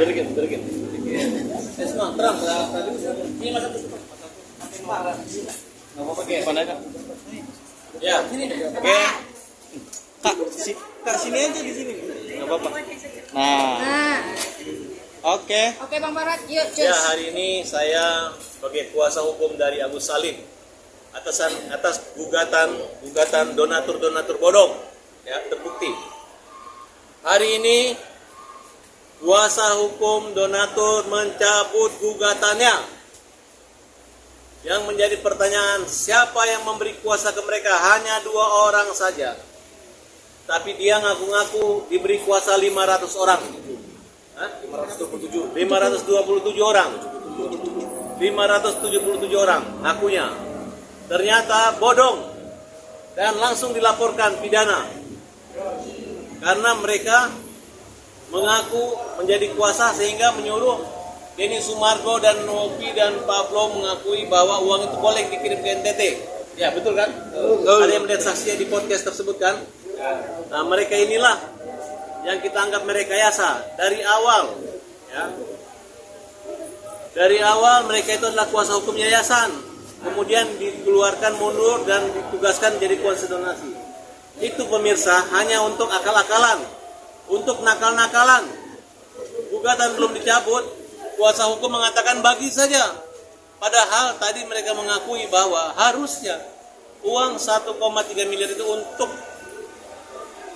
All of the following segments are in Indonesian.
Berikan. Semua terang tadi. Ini masa tutup. Nggak apa-apa kayak pandai Kak. Ya, oke. Kak sini aja di sini. Nggak apa-apa. Nah. Oke. Oke Bang Barat, yuk cus. Ya, hari ini saya sebagai kuasa hukum dari Agus Salim atas gugatan donatur bodong ya terbukti. Hari ini kuasa hukum donatur mencabut gugatannya. Yang menjadi pertanyaan, siapa yang memberi kuasa ke mereka? Hanya 2 orang saja. Tapi dia ngaku-ngaku diberi kuasa 500 orang. 527 orang. 577 orang ngakunya. Ternyata bodong dan langsung dilaporkan pidana. Karena mereka mengaku menjadi kuasa sehingga menyuruh Denny Sumargo dan Novi dan Pablo mengakui bahwa uang itu boleh dikirim ke NTT. Ya, betul kan? Ada yang melihat saksinya di podcast tersebut kan? Nah, mereka inilah yang kita anggap merekayasa dari awal, ya. Dari awal mereka itu adalah kuasa hukum yayasan, kemudian dikeluarkan mundur dan ditugaskan menjadi kuasa donasi. Itu pemirsa hanya untuk akal-akalan, untuk nakal-nakalan. Gugatan belum dicabut, kuasa hukum mengatakan bagi saja. Padahal tadi mereka mengakui bahwa harusnya uang 1,3 miliar itu untuk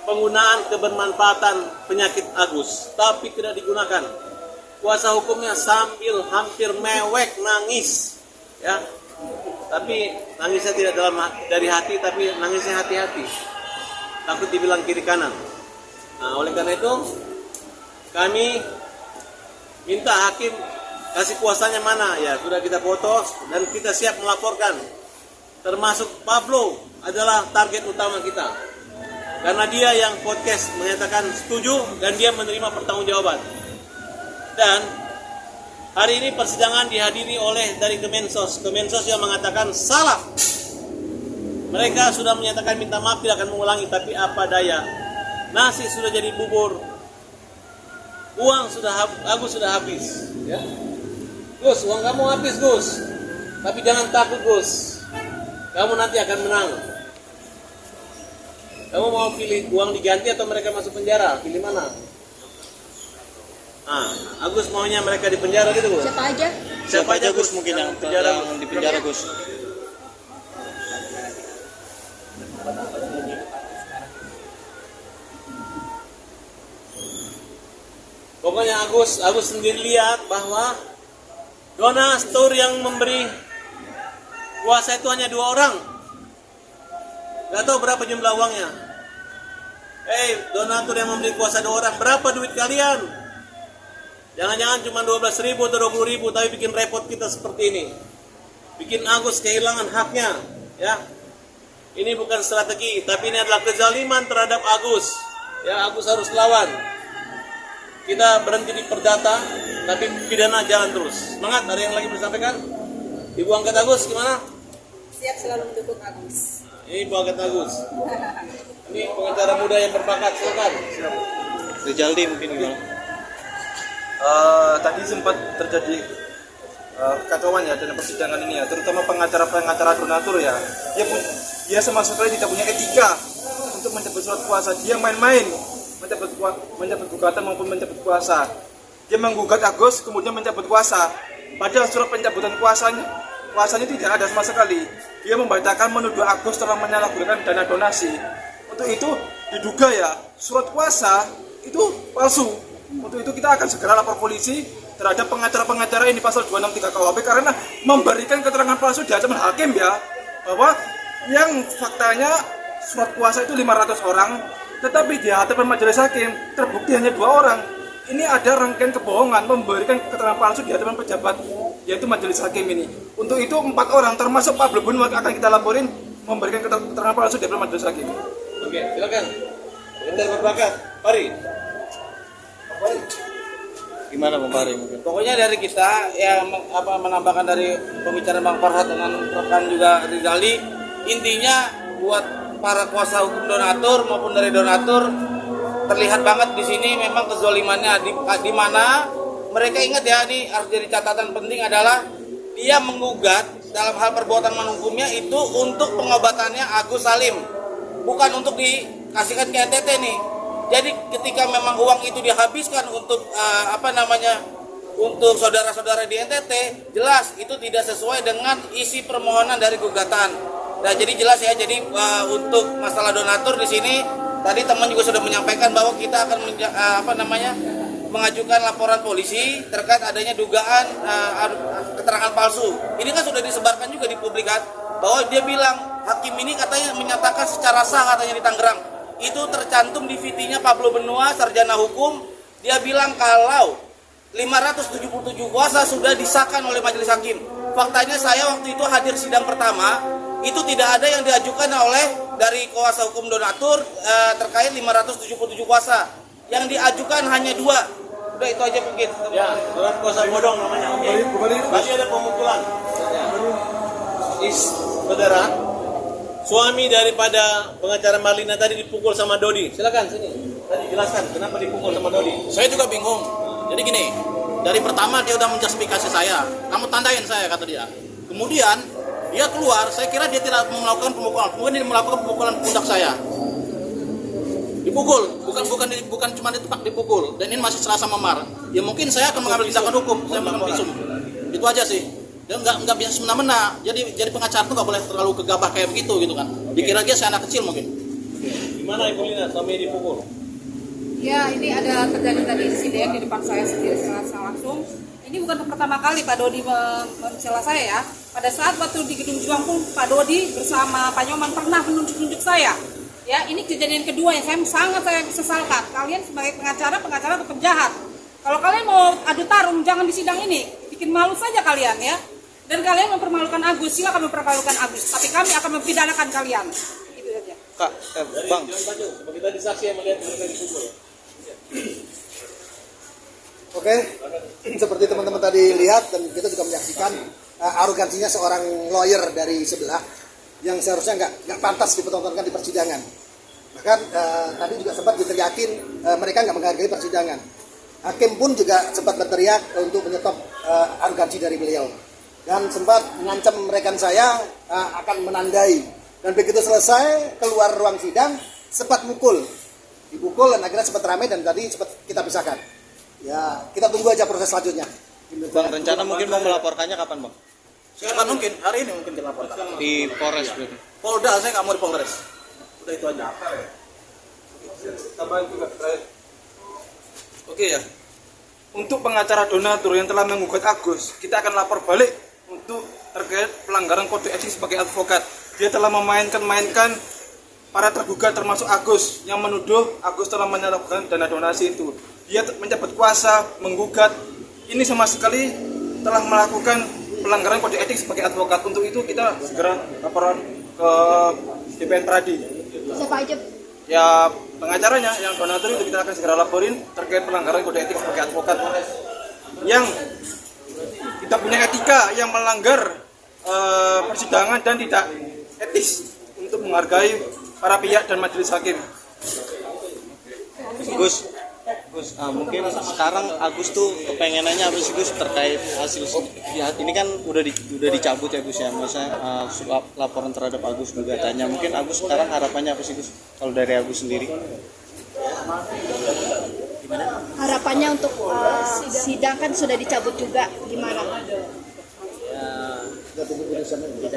penggunaan kebermanfaatan penyakit Agus, tapi tidak digunakan. Kuasa hukumnya sambil hampir mewek nangis, ya. Tapi nangisnya tidak dari hati, tapi nangisnya hati-hati. Takut dibilang kiri kanan. Nah, oleh karena itu kami minta hakim kasih kuasanya mana, ya sudah kita foto dan kita siap melaporkan. Termasuk Pablo adalah target utama kita. Karena dia yang podcast menyatakan setuju dan dia menerima pertanggungjawaban. Dan hari ini persidangan dihadiri oleh dari Kemensos. Kemensos yang mengatakan salah. Mereka sudah menyatakan minta maaf tidak akan mengulangi, tapi apa daya. Nasi sudah jadi bubur. Uang Agus sudah habis. Ya. Gus, uang kamu habis Gus. Tapi jangan takut Gus. Kamu nanti akan menang. Kamu mau pilih uang diganti atau mereka masuk penjara? Pilih mana? Agus maunya mereka di penjara gitu Gus? Siapa aja Gus mungkin yang di penjara Gus. Pokoknya Agus sendiri lihat bahwa donatur yang memberi kuasa itu hanya 2 orang. Gak tahu berapa jumlah uangnya. Donatur yang memberi kuasa 2 orang, berapa duit kalian? Jangan-jangan cuma 12.000 atau 20.000, tapi bikin repot kita seperti ini. Bikin Agus kehilangan haknya, ya. Ini bukan strategi, tapi ini adalah kezaliman terhadap Agus. Ya, Agus harus lawan. Kita berhenti di perdata, tapi pidana jalan terus. Semangat, ada yang lagi bersampaikan? Ibu angkat Agus gimana? Siap selalu mendukung Agus. Ini Ibu angkat Agus. Ini pengacara muda yang berbakat, silakan. Rijaldi mungkin gimana? Tadi sempat terjadi kekacauan ya dalam persidangan ini ya, terutama pengacara donatur ya. Dia sama sekali tidak punya etika untuk mencabut surat kuasa. Dia main-main mencabut gugatan maupun mencabut kuasa. Dia menggugat Agus kemudian mencabut kuasa. Padahal surat pencabutan kuasanya tidak ada sama sekali. Dia membatalkan menuduh Agus telah menyalahgunakan dana donasi. Untuk itu diduga ya surat kuasa itu palsu. Untuk itu kita akan segera lapor polisi terhadap pengacara-pengacara ini pasal 263 KUHP karena memberikan keterangan palsu di hadapan hakim ya, bahwa yang faktanya surat kuasa itu 500 orang, tetapi di hadapan majelis hakim terbukti hanya 2 orang. Ini ada rangkaian kebohongan memberikan keterangan palsu di hadapan pejabat, yaitu majelis hakim ini. Untuk itu 4 orang termasuk Pak Blebun akan kita laporin memberikan keterangan palsu di hadapan majelis hakim. Oke, silakan. Bentar berbakat, Pari. Gimana Bang Pari mungkin? Pokoknya dari kita ya menambahkan dari pembicaraan Bang Farhat dengan rekan juga Rizali, intinya buat para kuasa hukum donatur maupun dari donatur terlihat banget di sini memang kezolimannya di mana mereka ingat ya, ini harus jadi catatan penting adalah dia menggugat dalam hal perbuatan menghukumnya itu untuk pengobatannya Agus Salim, bukan untuk dikasihkan ke NTT nih. Jadi ketika memang uang itu dihabiskan untuk untuk saudara-saudara di NTT, jelas itu tidak sesuai dengan isi permohonan dari gugatan. Nah, jadi jelas ya. Jadi untuk masalah donatur di sini tadi teman juga sudah menyampaikan bahwa kita akan mengajukan laporan polisi terkait adanya dugaan keterangan palsu. Ini kan sudah disebarkan juga di publik kan, bahwa dia bilang hakim ini katanya menyatakan secara sah katanya di Tangerang. Itu tercantum di VT-nya Pablo Benua, sarjana hukum. Dia bilang kalau 577 kuasa sudah disahkan oleh majelis hakim. Faktanya saya waktu itu hadir sidang pertama, itu tidak ada yang diajukan oleh dari kuasa hukum donatur terkait 577 kuasa. Yang diajukan hanya 2. Udah itu aja mungkin. Ya, surat kuasa bodong namanya. Oke. Tadi ada pemukulan. Saudara, suami daripada pengacara Marlina tadi dipukul sama Dodi. Silakan sini. Tadi jelaskan kenapa dipukul sama Dodi. Saya juga bingung. Jadi gini, dari pertama dia udah menjustifikasi saya, kamu tandain saya, kata dia. Kemudian dia keluar, saya kira dia tidak melakukan pemukulan, kemudian dia melakukan pemukulan pundak saya. Dipukul, bukan cuma ditepak, dipukul. Dan ini masih Selasa Memar. Ya mungkin saya akan mengambil tindakan hukum, saya mengambil visum. Itu aja sih. Dia nggak biasa semena-mena. Jadi pengacara itu nggak boleh terlalu gegabah kayak begitu gitu kan. Dikira dia saya anak kecil mungkin. Gimana Ibu Lina suami dipukul? Ya, ini ada terjadi tadi insiden di depan saya sendiri secara langsung. Ini bukan pertama kali Pak Dodi mencela saya ya. Pada saat waktu di Gedung Juang pun Pak Dodi bersama Pak Nyoman pernah menunjuk-nunjuk saya. Ya, ini kejadian kedua yang saya sesalkan. Kalian sebagai pengacara tetap jahat. Kalau kalian mau adu tarung, jangan di sidang ini. Bikin malu saja kalian ya. Dan kalian mempermalukan Agus, silakan mempermalukan Agus. Tapi kami akan mempidanakan kalian. Itu saja. Kak, Bang. Sebagai tadi saksi yang melihat mereka dipukul. Oke, seperti teman-teman tadi lihat dan kita juga menyaksikan arogansinya seorang lawyer dari sebelah yang seharusnya nggak pantas dipertontonkan di persidangan. Bahkan tadi juga sempat diteriakin mereka nggak menghargai persidangan. Hakim pun juga sempat berteriak untuk menyetop arogansi dari beliau dan sempat mengancam rekan saya akan menandai. Dan begitu selesai keluar ruang sidang sempat dipukul dan akhirnya sempat ramai dan tadi sempat kita pisahkan. Ya, kita tunggu aja proses selanjutnya. Bang, rencana mungkin mau melaporkannya kapan, Bang? Kapan mungkin? Hari ini mungkin dilaporkan. Di Polres berarti. Polda, saya nggak mau di Polres. Udah itu aja. Tambahan juga terakhir. Oke ya. Untuk pengacara donatur yang telah menggugat Agus, kita akan lapor balik untuk terkait pelanggaran kode etik sebagai advokat. Dia telah mainkan para tergugat termasuk Agus yang menuduh Agus telah menyalahgunakan dana donasi itu. Dia mencabut kuasa, menggugat. Ini sama sekali telah melakukan pelanggaran kode etik sebagai advokat. Untuk itu kita segera laporan ke DPN Pradi. Siapa aja? Ya, pengacaranya yang donatur itu kita akan segera laporin terkait pelanggaran kode etik sebagai advokat yang tidak punya etika, yang melanggar persidangan dan tidak etis untuk menghargai para pihak dan majelis hakim. Gus, mungkin sekarang Agus tuh kepengenannya apa sih Gus terkait hasil ini kan udah dicabut ya Gus ya, maksudnya laporan terhadap Agus gugatannya. Mungkin Agus sekarang harapannya apa sih Gus kalau dari Agus sendiri? Harapannya untuk sidang kan sudah dicabut juga, gimana? Kita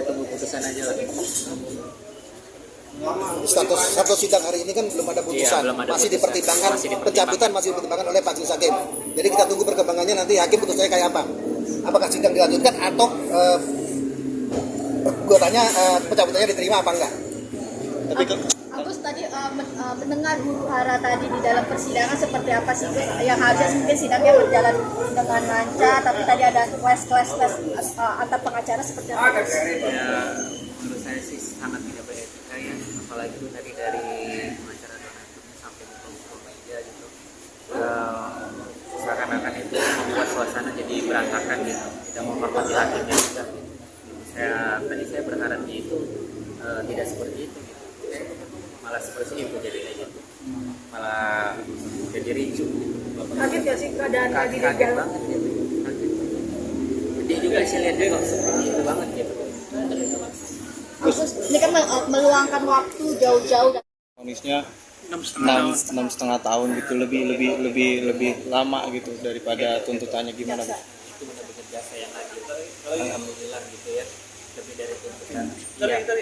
tunggu putusan aja lah. Status sidang hari ini kan belum ada putusan, masih dipertimbangkan, pencabutan masih dipertimbangkan oleh majelis hakim. Jadi kita tunggu perkembangannya, nanti hakim putusnya kayak apa. Apakah sidang dilanjutkan atau gugatannya pencabutannya diterima apa enggak? Tapi Agus tadi mendengar huru hara tadi di dalam persidangan seperti apa sih Gus? Yang harusnya mungkin sidangnya berjalan dengan lancar, tapi tadi ada clash antar pengacara seperti apa Gus? Ya, menurut saya sih sangat tidak beretika ya, apalagi itu tadi dari pengacara donaturnya sampai ke meja gitu, seakan-akan itu membuat suasana jadi berantakan gitu, tidak menghormati hakimnya juga gitu. Tadi saya berharapnya itu tidak seperti itu gitu. Malah seperti itu jadinya gitu, malah Kaget gak sih keadaan tadi di Kaget jalan? banget gitu. Kaget. Dia juga saya lihat juga seperti itu banget gitu. Agus, ini kan meluangkan waktu jauh-jauh. Vonisnya 6,5 tahun gitu, lebih lama gitu daripada tuntutannya gimana Bu? Itu benar-benar jasa yang adil. Alhamdulillah gitu ya. Lebih dari tuntutan.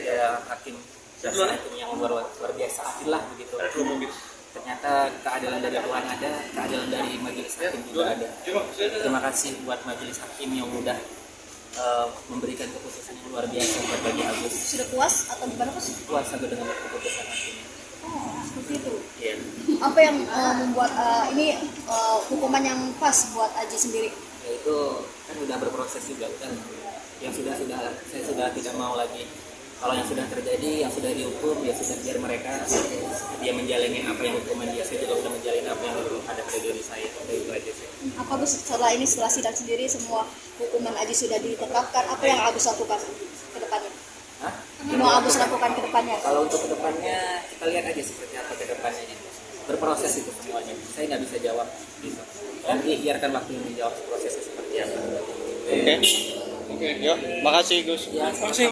Ya hakim jasa hakim yang luar biasa adil lah begitu. Ternyata keadilan dari Tuhan ada, keadilan dari majelis hakim juga ada. Terima kasih buat majelis hakim yang udah memberikan keputusan yang luar biasa buat bagi Agus. Sudah puas atau gimana Mas? Puas sampai dengan keputusan hakim. Oh, seperti itu. Iya. Apa yang membuat ini hukuman yang pas buat Aji sendiri? Ya itu kan udah berproses juga kan. Yang sudah saya sudah tidak mau lagi. Kalau yang sudah terjadi, yang sudah dihukum, ya sudah biar mereka dia menjalani apa yang hukuman dia. Saya juga sudah menjalani apa yang ada pada diri saya. Itu aja sih. Apa Gus setelah ini setelah sidang sendiri semua hukuman Aji sudah ditetapkan, apa yang Agus lakukan ke depannya? Hah? Yang mau Agus lakukan ke depannya? Kalau untuk kedepannya kita lihat aja seperti apa kedepannya. Berproses itu semuanya. Saya nggak bisa jawab. Gitu. Nanti biarkan waktu yang menjawab prosesnya seperti apa. Oke, yuk, makasih Gus. Ya,